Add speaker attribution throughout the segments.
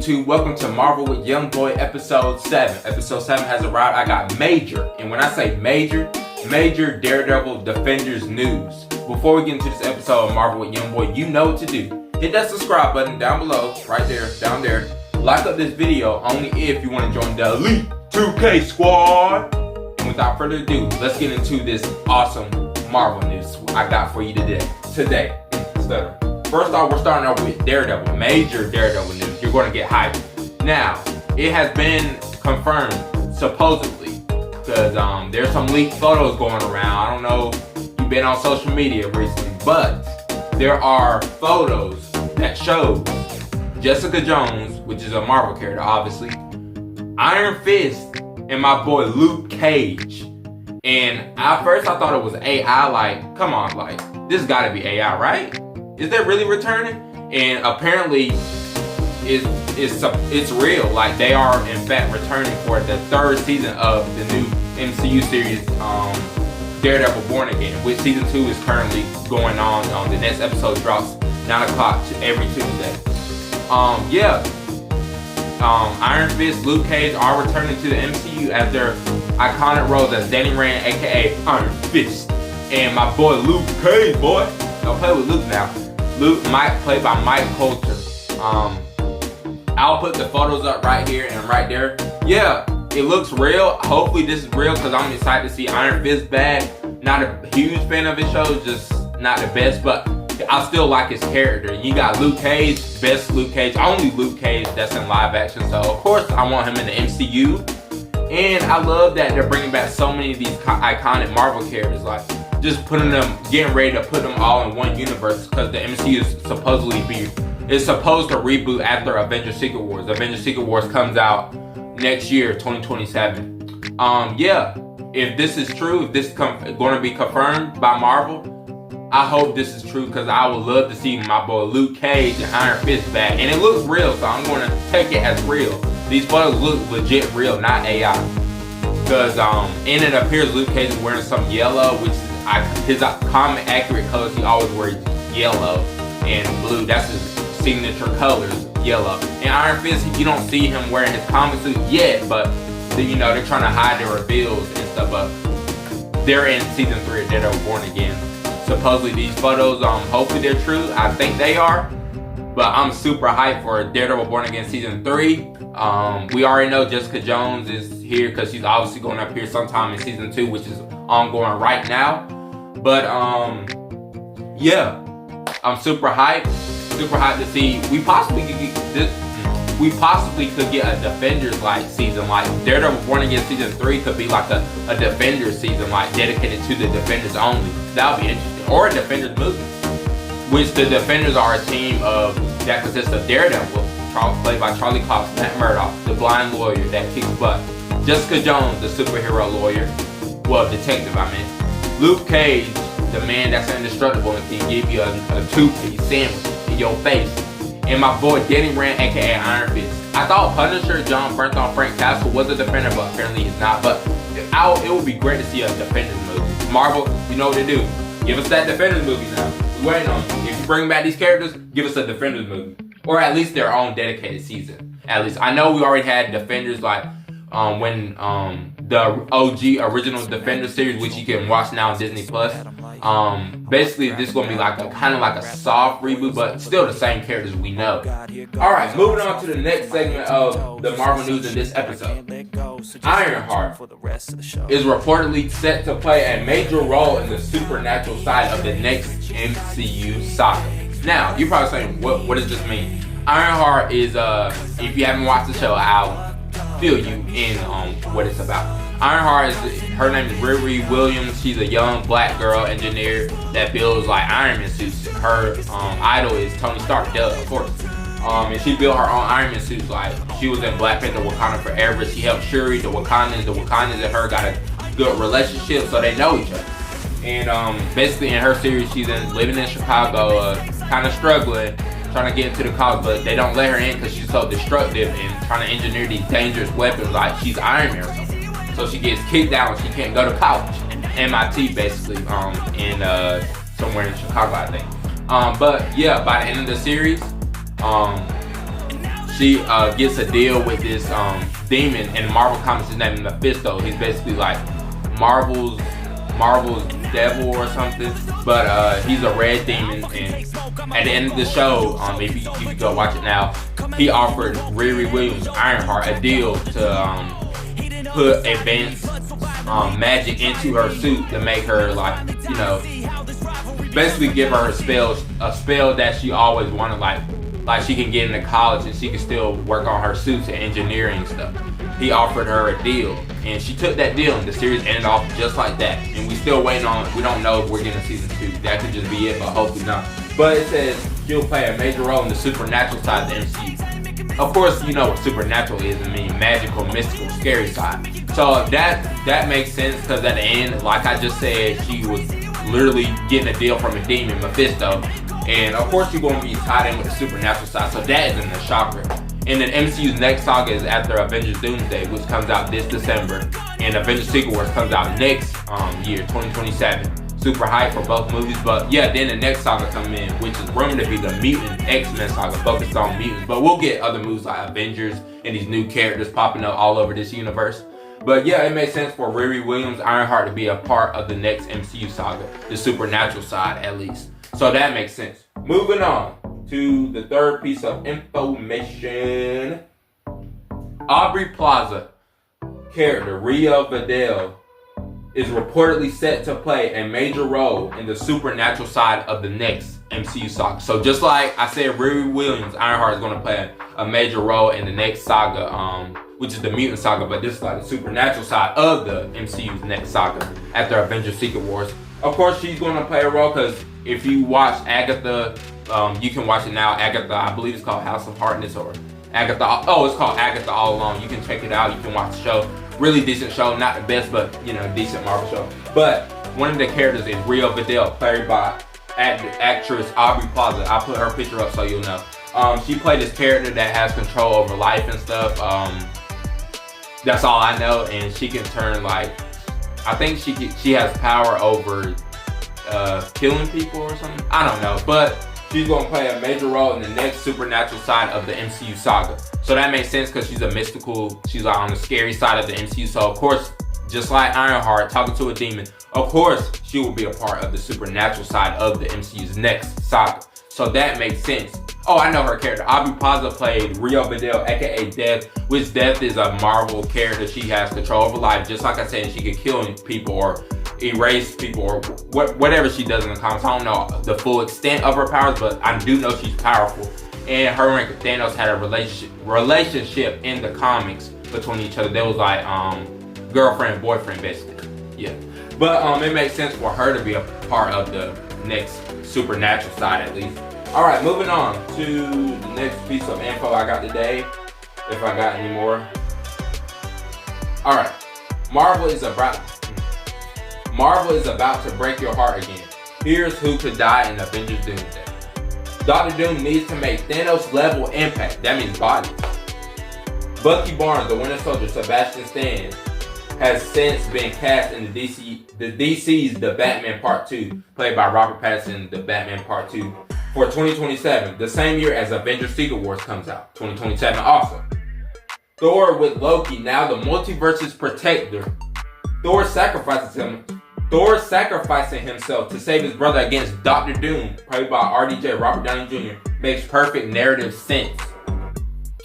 Speaker 1: YouTube? Welcome to Marvel with Young Boy episode 7. Episode 7 has arrived. I got major, and when I say major Daredevil Defenders news. Before we get into this episode of Marvel with Young Boy, you know what to do. Hit that subscribe button down below, right there, down there. Like up this video only if you want to join the Elite 2K squad. And without further ado, let's get into this awesome Marvel news I got for you today. First off, we're starting off with Daredevil, major Daredevil news. You're going to get hyped. Now, it has been confirmed, supposedly, because there's some leaked photos going around. I don't know if you've been on social media recently, but there are photos that show Jessica Jones, which is a Marvel character, obviously, Iron Fist, and my boy Luke Cage. And at first I thought it was AI, like, come on, like, this gotta be AI, right? Is that really returning? And apparently it's real. Like, they are in fact returning for the 3rd season of the new MCU series, Daredevil Born Again, which season 2 is currently going on. The next episode drops 9 o'clock every Tuesday. Iron Fist, Luke Cage are returning to the MCU as their iconic roles as Danny Rand, aka Iron Fist, and my boy Luke Cage, boy. Don't play with Luke now. Luke, played by Mike Coulter. I'll put the photos up right here and right there. Yeah, it looks real. Hopefully this is real because I'm excited to see Iron Fist back. Not a huge fan of his show, just not the best, but I still like his character. You got Luke Cage, best Luke Cage, only Luke Cage that's in live action. So of course I want him in the MCU. And I love that they're bringing back so many of these iconic Marvel characters, like just putting them, getting ready to put them all in one universe, because the MCU is supposed to reboot after Avengers Secret Wars. Avengers Secret Wars comes out next year, 2027. If this is true, if this is going to be confirmed by Marvel, I hope this is true, because I would love to see my boy Luke Cage and Iron Fist back. And it looks real, so I'm going to take it as real. These photos look legit real, not AI. Because and it appears Luke Cage is wearing some yellow, which is his common accurate colors. He always wears yellow and blue. That's his signature colors, yellow. And Iron Fist, you don't see him wearing his comic suit yet, but you know, they're trying to hide their reveals and stuff. But they're in season 3 of Daredevil Born Again. Supposedly these photos, hopefully they're true. I think they are. But I'm super hyped for Daredevil Born Again season 3. We already know Jessica Jones is here because she's obviously going to appear sometime in season 2, which is ongoing right now. But yeah, I'm super hyped to see. We possibly could get a Defenders like season, like Daredevil Born Again season 3 could be like a Defenders season, like dedicated to the Defenders only. That would be interesting. Or a Defenders movie, which the Defenders are a team that consists of Daredevil, played by Charlie Cox, Matt Murdock, the blind lawyer that kicks butt, Jessica Jones, the superhero lawyer, well, detective, I mean, Luke Cage, the man that's indestructible and can give you a 2-piece sandwich in your face, and my boy Danny Rand, aka Iron Fist. I thought Punisher John Bernthal Frank Castle was a Defender, but apparently he's not. But it would be great to see a Defenders movie. Marvel, you know what to do. Give us that Defenders movie now. We're waiting on you. If you bring back these characters, give us a Defenders movie. Or at least their own dedicated season. At least. I know we already had Defenders, like when the OG original Defenders series, which you can watch now on Disney Plus. Basically this is gonna be like kind of like a soft reboot, but still the same characters we know. Alright, moving on to the next segment of the Marvel news in this episode. Ironheart is reportedly set to play a major role in the supernatural side of the next MCU saga. Now, you're probably saying, what does this mean? Ironheart is, if you haven't watched the show, I'll fill you in on what it's about. Ironheart her name is Riri Williams. She's a young black girl engineer that builds like Iron Man suits. Her idol is Tony Stark, of course. And she built her own Iron Man suits. Like, she was in Black Panther Wakanda Forever. She helped Shuri, the Wakandans and her got a good relationship, so they know each other. And basically in her series, she's living in Chicago, kind of struggling, trying to get into the college, but they don't let her in because she's so destructive and trying to engineer these dangerous weapons like she's Iron Man or something. So she gets kicked out and she can't go to college. MIT basically, in somewhere in Chicago, I think. But yeah, by the end of the series, she gets a deal with this demon in Marvel Comics. His name is Mephisto. He's basically like Marvel's devil or something, but he's a red demon. And at the end of the show, if you can go watch it now, he offered Riri Williams, Ironheart, a deal to put advanced magic into her suit to make her, like, you know, basically give her a spell that she always wanted, like she can get into college and she can still work on her suits and engineering stuff. He offered her a deal, and she took that deal, and the series ended off just like that. And we still waiting on, we don't know if we're getting season 2. That could just be it, but hopefully not. But it says she'll play a major role in the supernatural side of the MCU. Of course, you know what supernatural is. I mean, magical, mystical, scary side. So that makes sense, because at the end, like I just said, she was literally getting a deal from a demon, Mephisto. And of course, you're going to be tied in with the supernatural side. So that isn't a shocker. And then MCU's next saga is after Avengers Doomsday, which comes out this December. And Avengers Secret Wars comes out next year, 2027. Super hyped for both movies. But yeah, then the next saga comes in, which is rumored to be the Mutant X-Men saga, focused on mutants. But we'll get other movies like Avengers and these new characters popping up all over this universe. But yeah, it makes sense for Riri Williams, Ironheart, to be a part of the next MCU saga, the supernatural side at least. So that makes sense. Moving on to the third piece of information. Aubrey Plaza character Rio Vidal is reportedly set to play a major role in the supernatural side of the next MCU saga. So just like I said, Riri Williams, Ironheart, is going to play a major role in the next saga, which is the mutant saga, but this is like the supernatural side of the MCU's next saga after Avengers Secret Wars. Of course, she's going to play a role, because if you watch Agatha, you can watch it now. Agatha, I believe it's called House of Hardness, or Agatha. Oh, it's called Agatha All Along. You can check it out. You can watch the show. Really decent show. Not the best, but you know, decent Marvel show. But one of the characters is Rio Vidal, played by actress Aubrey Plaza. I'll put her picture up so you'll know. She played this character that has control over life and stuff. That's all I know. And she can turn, like, I think she has power over killing people or something. I don't know, but she's going to play a major role in the next supernatural side of the MCU saga. So that makes sense, because she's a mystical, she's on the scary side of the MCU. So of course, just like Ironheart talking to a demon, of course she will be a part of the supernatural side of the MCU's next saga. So that makes sense. Oh, I know her character. Aubrey Plaza played Rio Vidal, aka Death, which Death is a Marvel character. She has control over life. Just like I said, she can kill people or erase people or whatever she does in the comics. I don't know the full extent of her powers, but I do know she's powerful. And her and Thanos had a relationship in the comics between each other. They was like girlfriend and boyfriend, basically. Yeah. But it makes sense for her to be a part of the next supernatural side, at least. Alright, moving on to the next piece of info I got today, if I got any more. Alright, Marvel is about to break your heart again. Here's who could die in Avengers Doomsday. Dr. Doom needs to make Thanos level impact, that means bodies. Bucky Barnes, the Winter Soldier, Sebastian Stan, has since been cast in the DC's The Batman Part 2, played by Robert Pattinson, The Batman Part 2, for 2027, the same year as Avengers Secret Wars comes out, 2027 also. Thor with Loki, now the multiverse's protector. Thor sacrificing himself to save his brother against Dr. Doom, played by RDJ, Robert Downey Jr., makes perfect narrative sense.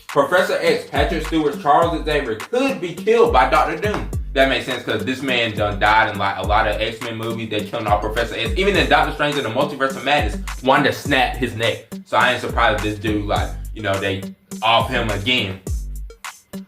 Speaker 1: Professor X, Patrick Stewart's Charles Xavier, could be killed by Dr. Doom. That makes sense, because this man done died in like a lot of X-Men movies. They killed off Professor X. Even in Doctor Strange in the Multiverse of Madness, wanted to snap his neck. So I ain't surprised this dude, like, you know, they off him again.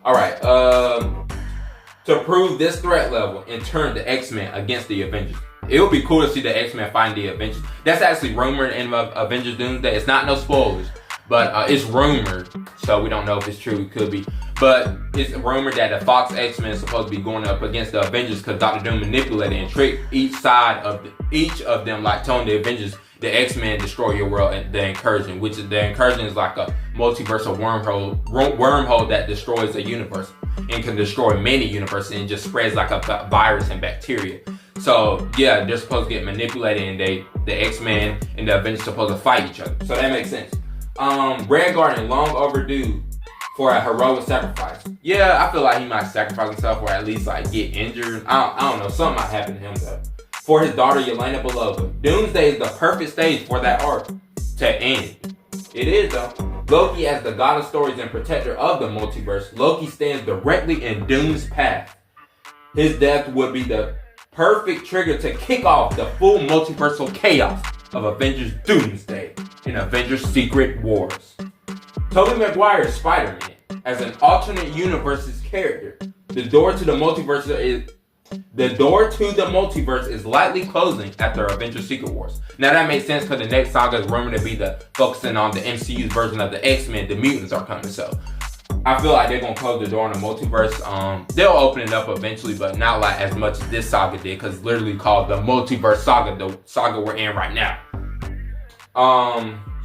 Speaker 1: Alright, to prove this threat level and turn the X-Men against the Avengers. It would be cool to see the X-Men find the Avengers. That's actually rumored in Avengers Doomsday. It's not no spoilers, but it's rumored. So we don't know if it's true. It could be. But it's rumored that the Fox X-Men is supposed to be going up against the Avengers, because Dr. Doom manipulated and tricked each of them, like telling the Avengers, the X-Men destroy your world, and the Incursion, which is the Incursion is like a multiversal wormhole that destroys a universe and can destroy many universes and just spreads like a virus and bacteria. So yeah, they're supposed to get manipulated, and the X-Men and the Avengers supposed to fight each other. So that makes sense. Red Guardian, long overdue, for a heroic sacrifice. Yeah, I feel like he might sacrifice himself or at least like get injured. I don't know. Something might happen to him though. For his daughter Yelena Belova, Doomsday is the perfect stage for that arc to end. It is though. Loki, as the god of stories and protector of the multiverse, Loki stands directly in Doom's path. His death would be the perfect trigger to kick off the full multiversal chaos of Avengers Doomsday in Avengers Secret Wars. Tobey Maguire's Spider-Man, as an alternate universe's character, the door to the multiverse is likely closing after Avengers Secret Wars. Now that makes sense because the next saga is rumored to be focusing on the MCU's version of the X-Men. The mutants are coming, so I feel like they're gonna close the door on the multiverse. They'll open it up eventually, but not like as much as this saga did, because it's literally called the Multiverse Saga, the saga we're in right now.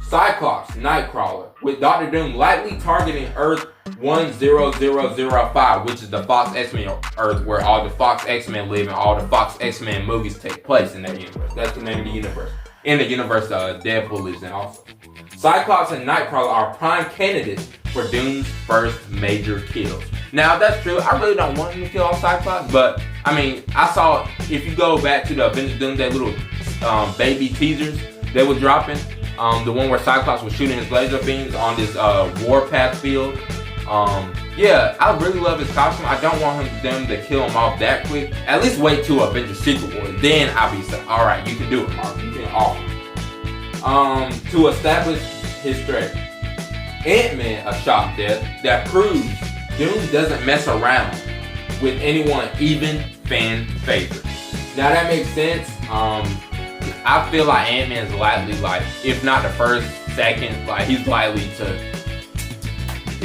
Speaker 1: Cyclops, Nightcrawler, with Doctor Doom likely targeting Earth 10005, which is the Fox X-Men Earth, where all the Fox X-Men live and all the Fox X-Men movies take place in that universe. That's the name of the universe. In the universe, Deadpool lives in also. Cyclops and Nightcrawler are prime candidates for Doom's first major kills. Now, if that's true, I really don't want him to kill off Cyclops, but I mean, I saw, if you go back to the Avengers Doomsday little baby teasers they were dropping, the one where Cyclops was shooting his laser beams on this warpath field. Yeah, I really love his costume. I don't want them to kill him off that quick. At least wait till Avengers Secret Wars. Then I'll be like, alright, you can do it, Mark. You can offer. To establish his threat. Ant-Man, a shock death that proves Doom doesn't mess around with anyone, even fan favorites. Now that makes sense. I feel like Ant-Man is likely, like, if not the first, second, like, he's likely to,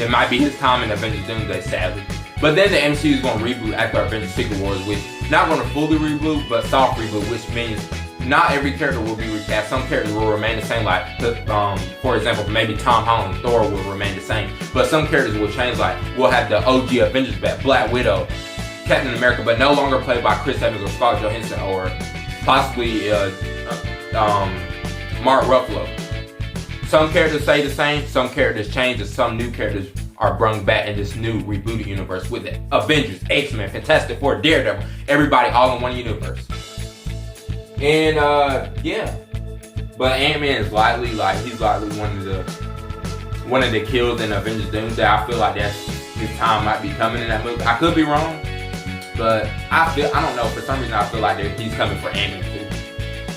Speaker 1: it might be his time in Avengers Doomsday, sadly. But then the MCU is going to reboot after Avengers Secret Wars, which, not going to fully reboot, but soft reboot, which means not every character will be recast. Some characters will remain the same, like, for example, maybe Tom Holland, Thor will remain the same. But some characters will change, like, we'll have the OG Avengers back, Black Widow, Captain America, but no longer played by Chris Evans or Scarlett Johansson, or possibly Mark Ruffalo. Some characters stay the same, some characters change, and some new characters are brought back in this new rebooted universe with it. Avengers, X-Men, Fantastic Four, Daredevil, everybody all in one universe. And yeah, but Ant-Man is likely, he's likely one of the kills in Avengers Doomsday. I feel like his time might be coming in that movie. I could be wrong, but I don't know. For some reason, I feel like he's coming for Ant-Man too.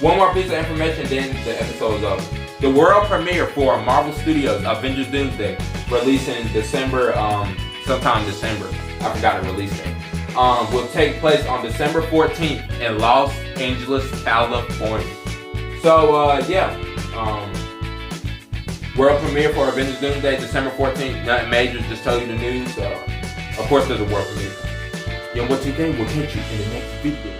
Speaker 1: One more piece of information, then the episode is over. The world premiere for Marvel Studios' Avengers Doomsday, releasing December, sometime in December. I forgot the release date. Will take place on December 14th in Los Angeles, California. So, yeah. World premiere for Avengers Doomsday, December 14th. Nothing major, just tell you the news. Of course, there's a world premiere. And what you think, we'll catch you in the next video.